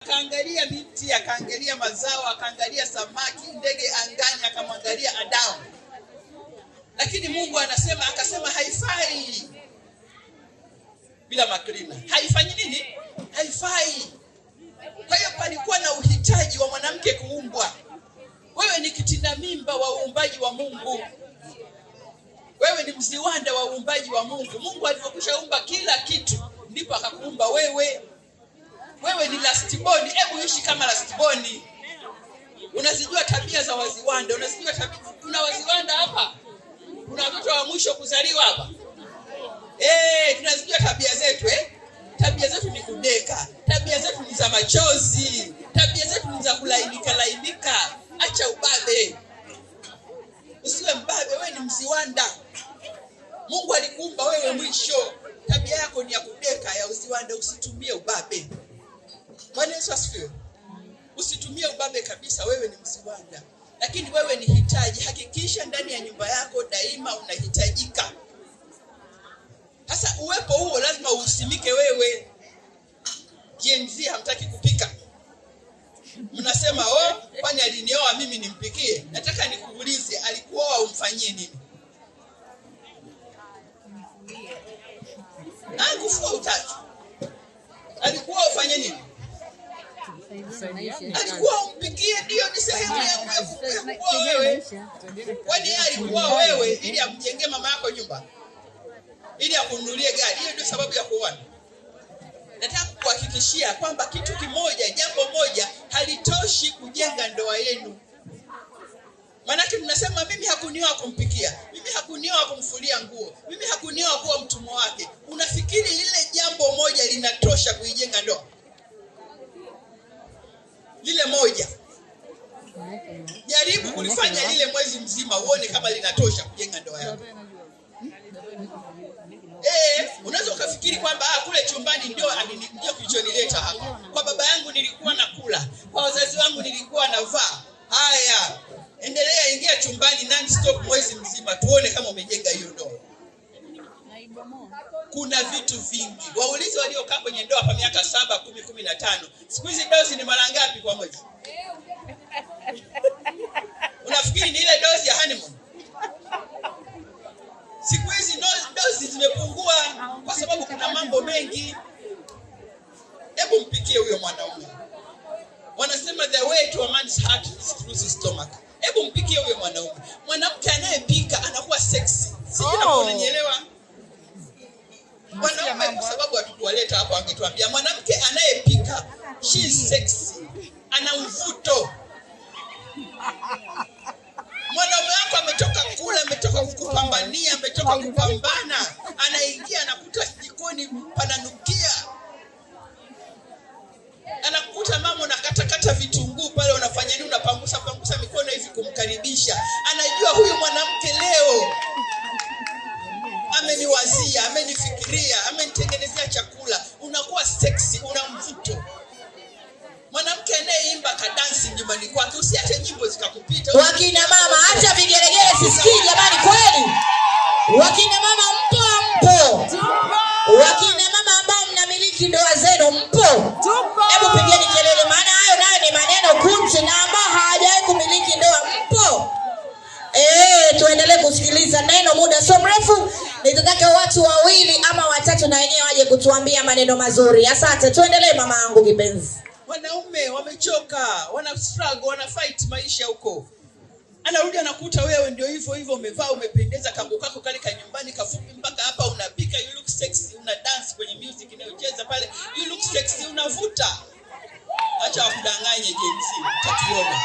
Akaangalia miti, akaangalia mazao, akaangalia samaki, ndege angani, akamwangalia Adamu. Lakini Mungu akasema haifai. Bila maklina. Haifanyi nini? Haifai. Kwa hiyo palikuwa na uhitaji wa mwanamke kuumbwa. Wewe ni kitinda mimba wa uumbaji wa Mungu. Wewe ni mziwanda wa uumbaji wa Mungu. Mungu alipokushaumba kila kitu, ndipo akakuumba wewe. Wewe ni last born. Hebu ishi kama last born. Unazijua tabia za waziwanda. Unazijua tabia. Kuna waziwanda hapa. Kuna watoto wa mwisho kuzaliwa hapa. Tunazijua tabia zetu. Tabia zetu ni kudeka. Tabia zetu ni za machozi. Tabia zetu ni za kulainika. Acha ubabe. Usiwe mbabe, wewe ni mziwanda. Mungu alikuumba wewe mwisho. Tabia yako ni ya kudeka, ya uziwanda. Usitumie ubabe. Bwana Yesu asifiwe. Usitumie ubabe kabisa, wewe ni mziwanda. Lakini wewe ni hitaji. Hakikisha ndani ya nyumba yako daima unahitajika. Sasa uwepo huo lazima usimike wewe. Jenzi hamtaki kupika. Mnasema kwani alinioa mimi nimpikie? Nataka nikuulize, alikuoa umfanyie nini? Kufua utatu. Alikuwa ufanye nini? Alikuwa umpikie, ndio ni sehemu ya kuoa wewe. Kwani alikuwa wewe ili amjengee mama yako nyumba? Ili akununulie gari? Hiyo ndio sababu ya kuoa. Nataka kuhakikishia kwamba kitu kimoja, jambo moja halitoshi kujenga ndoa yenu. Maana mnasema mimi hakunioa kumpikia, mimi hakunioa kumfulia nguo, mimi hakunioa kuwa mtumwa wake. Unafikiri lile jambo moja linatosha kuijenga ndoa? Lile moja. Jaribu kulifanya lile mwezi mzima uone kama linatosha kujenga ndoa yako. Unaweza ukafikiri kwamba kule chumbani ndio kilichonileta hapa. Kwa baba yangu nilikuwa nakula, kwa wazazi wangu nilikuwa navaa. Haya, endelea, ingia chumbani non stop mwezi mzima, tuone kama umejenga hiyo ndoa. Kuna vitu vingi. Waulize waliokaa kwenye ndoa kwa miaka 7, 10, 15. Siku hizi dozi ni mara ngapi kwa mwezi? Unafikiri ni ile dozi ya honeymoon? Siku hizi dozi zimepungua kwa sababu kuna mambo mengi. Hebu mpikie huyo mwanaume. Wanasema the way to a man's heart is through his stomach. Hebu mpikie huyo mwanaume. Mwanamke anayepika anakuwa sexy. Sijui kama unanielewa. Mwanaume kwa sababu hatukuwaleta hapo angetuambia mwanamke anayepika she is sexy. Ana mvuto. Mwanaume wako ametoka kula, ametoka kukupambania, ametoka kupambana, anaingia anakuta jikoni pananukia. Anakuta mama unakatakata vitunguu pale, unafanya nini? Unapangusa mikono hivi kumkaribisha. Anajua huyu mwanamke leo ameniwazia, amenifikiria, amenitengenezea chakula. Unakuwa sexy, una mvuto. Mwanamke anayeimba kadansi nyumbani kwake, usiache nyimbo zikakupita. Wakina mama acha vigelegele sisikii jamani, kweli. Wakina mama mpo. Wakina mama ambao mnamiliki ndoa zenu mpo. Hebu pigeni kelele, maana hayo nayo ni maneno kunti, na ambao hawajawahi kumiliki ndoa mpo. Tuendelee kusikiliza neno muda so mrefu. Nitataka watu 2 ama 3 na wenyewe waje kutuambia maneno mazuri. Asante, tuendelee mama yangu kipenzi. Wanaume wamechoka, wana struggle, wana fight maisha huko. Anarudi anakuta wewe ndio hivyo umevaa, umependeza, kangu kako kale ka nyumbani kafupi mpaka hapa, unapika, you look sexy, una dance kwenye music inayocheza pale, you look sexy, unavuta. Acha wakudanganye jinsi, tatuona.